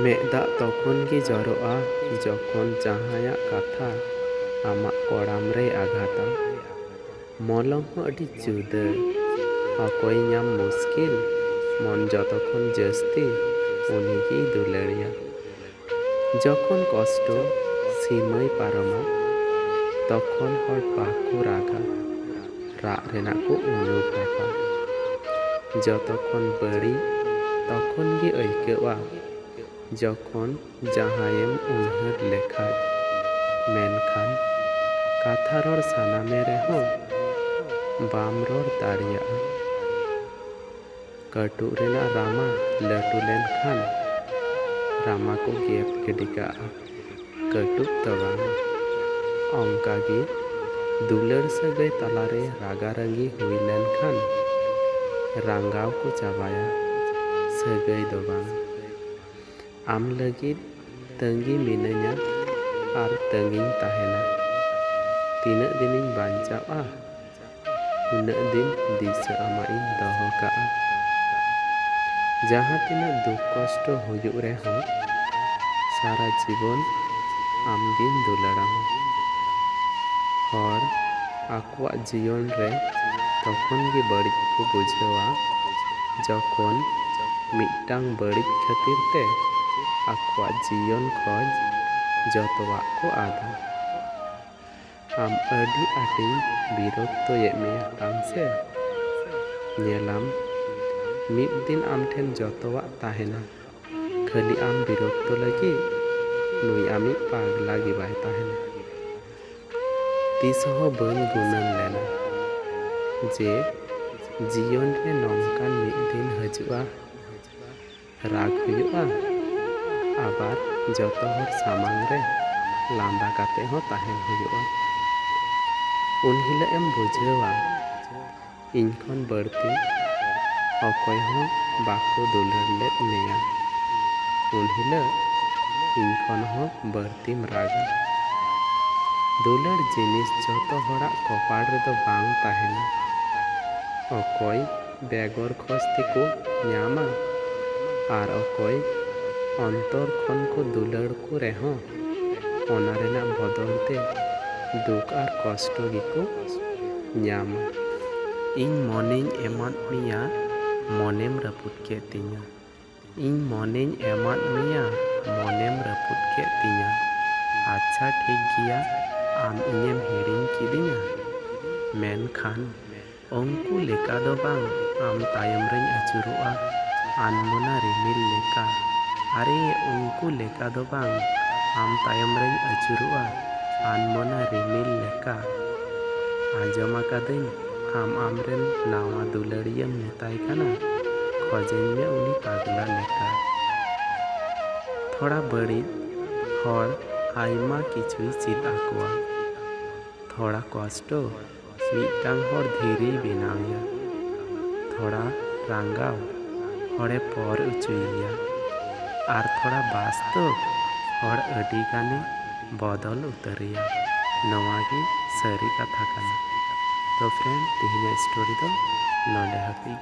ᱢᱮᱫ ᱫᱟᱜ ᱛᱚᱠᱷᱚᱱ ᱜᱮ ᱡᱚᱨᱚᱜᱼᱟ ᱡᱚᱠᱷᱚᱱ ᱡᱟᱦᱟᱸᱭᱟᱜ ᱠᱟᱛᱷᱟ ᱟᱢᱟᱜ ᱠᱚᱲᱟᱢ ᱨᱮᱭ ᱟᱜᱷᱟᱛᱟ। ᱢᱚᱞᱚᱝ ᱦᱚᱸ ᱟᱹᱰᱤ ᱡᱩᱫᱟᱹ। ᱚᱠᱚᱭ ᱧᱟᱢ ᱢᱩᱥᱠᱤᱞ ᱢᱚᱱ ᱡᱚᱛᱚ ᱠᱷᱚᱱ ᱡᱟᱹᱥᱛᱤ ᱩᱱᱤᱜᱮᱭ ᱫᱩᱞᱟᱹᱲᱤᱭᱟ। ᱡᱚᱠᱷᱚᱱ ᱠᱚᱥᱴᱚ ᱥᱤᱢᱟᱹᱭ ᱯᱟᱨᱚᱢᱟ ᱛᱚᱠᱷᱚᱱ ᱦᱚᱲ ᱵᱟᱠᱚ ᱨᱟᱜᱟ, ᱨᱟᱜ ᱨᱮᱱᱟᱜ ᱠᱚ ᱚᱱᱩᱵᱷᱚᱵᱟ। ᱡᱚᱛᱚ ᱠᱷᱚᱱ ᱵᱟᱹᱲᱤᱡ ᱛᱚᱠᱷᱚᱱ ᱜᱮ ᱟᱹᱭᱠᱟᱹᱜᱼᱟ ᱡᱚᱠᱷᱚᱱ ᱡᱟᱦᱟᱸᱭᱮᱢ ᱩᱭᱦᱟᱹᱨ ᱞᱮᱠᱷᱟᱡ ᱢᱮᱱᱠᱷᱟᱱ ᱠᱟᱛᱷᱟ ᱨᱚᱲ ᱥᱟᱱᱟᱢᱮ ᱨᱮᱦᱚᱸ ᱵᱟᱢ ᱨᱚᱲ ᱫᱟᱲᱮᱭᱟᱜᱼᱟ। ᱠᱟᱹᱴᱩᱵ ᱨᱮᱱᱟᱜ ᱨᱟᱢᱟ ᱞᱟᱹᱴᱩ ᱞᱮᱱᱠᱷᱟᱱ ᱨᱟᱢᱟ ᱠᱚ ᱜᱮᱫ ᱜᱤᱰᱤ ᱠᱟᱜᱼᱟ, ᱠᱟᱹᱴᱩᱵ ᱫᱚ ᱵᱟᱝ। ᱚᱱᱠᱟᱜᱮ ᱫᱩᱞᱟᱹᱲ ᱥᱟᱹᱜᱟᱹᱭ ᱛᱟᱞᱟᱨᱮ ᱨᱟᱜᱟᱨᱟᱜᱤ ᱦᱩᱭ ᱞᱮᱱᱠᱷᱟᱱ ᱨᱟᱸᱜᱟᱣ ᱠᱚ ᱪᱟᱵᱟᱭᱟ, ᱥᱟᱹᱜᱟᱹᱭ ᱫᱚ ᱵᱟᱝ। ᱟᱢ ᱞᱟᱹᱜᱤᱫ ᱛᱟᱺᱜᱤ ᱢᱤᱱᱟᱹᱧᱟ ᱟᱨ ᱛᱟᱺᱜᱤᱧ ᱛᱟᱦᱮᱱᱟ। ᱛᱤᱱᱟᱹᱜ ᱫᱤᱱᱤᱧ ᱵᱟᱧᱪᱟᱜᱼᱟ ᱩᱱᱟᱹᱜ ᱫᱤᱱ ᱫᱤᱥᱟᱹ ᱟᱢᱟᱜ ᱤᱧ ᱫᱚᱦᱚ ᱠᱟᱜᱼᱟ। ᱡᱟᱦᱟᱸ ᱛᱤᱱᱟᱹᱜ ᱫᱩᱠ ᱠᱚᱥᱴᱚ ᱦᱩᱭᱩᱜ ᱨᱮᱦᱚᱸ ᱥᱟᱨᱟ ᱡᱤᱵᱚᱱ ᱟᱢᱜᱤᱧ ᱫᱩᱞᱟᱹᱲᱟᱢᱟ। ᱦᱚᱲ ᱟᱠᱚᱣᱟᱜ ᱡᱤᱭᱚᱱ ᱨᱮ ᱛᱚᱠᱷᱚᱱ ᱜᱮ ᱵᱟᱹᱲᱤᱡ ᱠᱚ ᱵᱩᱡᱷᱟᱹᱣᱟ ᱡᱚᱠᱷᱚᱱ ᱢᱤᱫᱴᱟᱝ ᱵᱟᱹᱲᱤᱡ ᱠᱷᱟᱹᱛᱤᱨ ᱛᱮ ᱟᱠᱚᱣᱟᱜ ᱡᱤᱭᱚᱱ ᱠᱷᱚᱡ ᱡᱚᱛᱚᱣᱟᱜ ᱠᱚ ᱟᱫᱟ। ᱟᱢ ᱟᱹᱰᱤ ᱟᱸᱴᱤᱧ ᱵᱤᱨᱚᱠᱛᱚᱭᱮᱫ ᱢᱮᱭᱟ ᱵᱟᱝ ᱥᱮ? ᱧᱮᱞᱟᱢ ᱢᱤᱫ ᱫᱤᱱ ᱟᱢ ᱴᱷᱮᱱ ᱡᱚᱛᱚᱣᱟᱜ ᱛᱟᱦᱮᱱᱟ, ᱠᱷᱟᱹᱞᱤ ᱟᱢ ᱵᱤᱨᱚᱠᱛᱚ ᱞᱟᱹᱜᱤᱫ ᱱᱩᱭ ᱟᱢᱤᱡ ᱯᱟᱜᱽᱞᱟ ᱜᱮ ᱵᱟᱭ ᱛᱟᱦᱮᱱᱟ। ᱛᱤᱥᱦᱚᱸ ᱵᱟᱹᱧ ᱜᱩᱱᱟᱹᱱ ᱞᱮᱱᱟ ᱡᱮ ᱡᱤᱭᱚᱱ ᱨᱮ ᱱᱚᱝᱠᱟᱱ ᱢᱤᱫ ᱫᱤᱱ ᱦᱤᱡᱩᱜᱼᱟ, ᱨᱟᱜ ᱦᱩᱭᱩᱜᱼᱟ, ᱟᱵᱟᱨ ᱡᱚᱛᱚ ᱦᱚᱲ ᱥᱟᱢᱟᱝ ᱨᱮ ᱞᱟᱸᱫᱟ ᱠᱟᱛᱮ ᱦᱚᱸ ᱛᱟᱦᱮᱱ ᱦᱩᱭᱩᱜᱼᱟ। ᱩᱱ ᱦᱤᱞᱳᱜ ᱮᱢ ᱵᱩᱡᱷᱟᱹᱣᱟ ᱤᱧ ᱠᱷᱚᱱ ᱵᱟᱹᱲᱛᱤ ᱚᱠᱚᱭ ᱦᱚᱸ ᱵᱟᱠᱚ ᱫᱩᱞᱟᱹᱲ ᱞᱮᱫ ᱢᱮᱭᱟ। ᱩᱱ ᱦᱤᱞᱳᱜ ᱤᱧ ᱠᱷᱚᱱ ᱦᱚᱸ ᱵᱟᱹᱲᱛᱤᱢ ᱨᱟᱜᱟ। ᱫᱩᱞᱟᱹᱲ ᱡᱤᱱᱤᱥ ᱡᱚᱛᱚ ᱦᱚᱲᱟᱜ ᱠᱚᱯᱟᱲ ᱨᱮᱫᱚ ᱵᱟᱝ ᱛᱟᱦᱮᱱᱟ। ᱚᱠᱚᱭ ᱵᱮᱜᱚᱨ ᱠᱷᱚᱡ ᱛᱮᱠᱚ ᱧᱟᱢᱟ ᱟᱨ ᱚᱠᱚᱭ ᱚᱱᱛᱚᱨ ᱠᱷᱚᱱ ᱠᱚ ᱫᱩᱞᱟᱹᱲ ᱠᱚ ᱨᱮᱦᱚᱸ ᱚᱱᱟ ᱨᱮᱱᱟᱜ ᱵᱚᱫᱚᱞ ᱛᱮ ᱫᱩᱠ ᱟᱨ ᱠᱚᱥᱴᱚ ᱜᱮᱠᱚ ᱧᱟᱢᱟ। ᱤᱧ ᱢᱚᱱᱮᱧ ᱮᱢᱟᱫ ᱢᱮᱭᱟ ᱢᱚᱱᱮᱢ ᱨᱟᱹᱯᱩᱫ ᱠᱮᱫ ᱛᱤᱧᱟ। ᱤᱧ ᱢᱚᱱᱮᱧ ᱮᱢᱟᱫ ᱢᱮᱭᱟ ᱢᱚᱱᱮᱢ ᱨᱟᱹᱯᱩᱫ ᱠᱮᱫ ᱛᱤᱧᱟ। ᱟᱪᱪᱷᱟ ᱴᱷᱤᱠ ᱜᱮᱭᱟ ᱟᱢ ᱤᱧᱮᱢ ᱦᱤᱲᱤᱧ ᱠᱤᱫᱤᱧᱟ, ᱢᱮᱱᱠᱷᱟᱱ ᱩᱱᱠᱩ ᱞᱮᱠᱟ ᱫᱚ ᱵᱟᱝ ᱟᱢ ᱛᱟᱭᱚᱢ ᱨᱤᱧ ᱟᱹᱪᱩᱨᱚᱜᱼᱟ ᱟᱱᱢᱚᱱᱟ ᱨᱤᱢᱤᱞ ᱞᱮᱠᱟ। ᱟᱨᱮ ᱩᱱᱠᱩ ᱞᱮᱠᱟ ᱫᱚ ᱵᱟᱝ ᱟᱢ ᱛᱟᱭᱚᱢ ᱨᱤᱧ ᱟᱹᱪᱩᱨᱚᱜᱼᱟ ᱟᱱᱢᱚᱱᱟ ᱨᱤᱢᱤᱞ ᱞᱮᱠᱟ। ᱟᱸᱡᱚᱢ ᱟᱠᱟᱫᱟᱹᱧ ᱟᱢ ᱟᱢᱨᱮᱱ ᱱᱟᱣᱟ ᱫᱩᱞᱟᱹᱲᱤᱭᱟᱹᱢ ᱢᱮᱛᱟᱭ ᱠᱟᱱᱟ ᱠᱷᱚᱡᱮᱧ ᱢᱮ ᱩᱱᱤ ᱯᱟᱜᱽᱞᱟ ᱞᱮᱠᱟ। ᱛᱷᱚᱲᱟ ᱵᱟᱹᱲᱤᱡ ᱦᱚᱲ ᱟᱭᱢᱟ ᱠᱤᱪᱷᱩᱭ ᱪᱮᱫ ᱟᱠᱚᱣᱟ। ᱛᱷᱚᱲᱟ ᱠᱚᱥᱴᱚ ᱢᱤᱫᱴᱟᱝ ᱦᱚᱲ ᱫᱷᱤᱨᱤᱭ ᱵᱮᱱᱟᱣᱮᱭᱟ। ᱛᱷᱚᱲᱟ ᱨᱟᱸᱜᱟᱣ ᱦᱚᱲᱮ ᱯᱚᱨ ᱚᱪᱚᱭᱮᱭᱟ। ᱟᱨ ᱛᱷᱚᱲᱟ ᱵᱟᱥᱛᱚᱵ ᱦᱚᱲ ᱟᱹᱰᱤ ᱜᱟᱱᱮ ᱵᱚᱫᱚᱞ ᱩᱛᱟᱹᱨᱮᱭᱟ। ᱱᱚᱣᱟ ᱜᱮ ᱥᱟᱹᱨᱤ ᱠᱟᱛᱷᱟ ᱠᱟᱱᱟ। ᱛᱚ ᱯᱷᱨᱮᱱᱰ ᱛᱮᱦᱮᱧᱟᱜ ᱥᱴᱳᱨᱤ ᱫᱚ ᱱᱚᱰᱮ ᱦᱟᱹᱵᱤᱡ।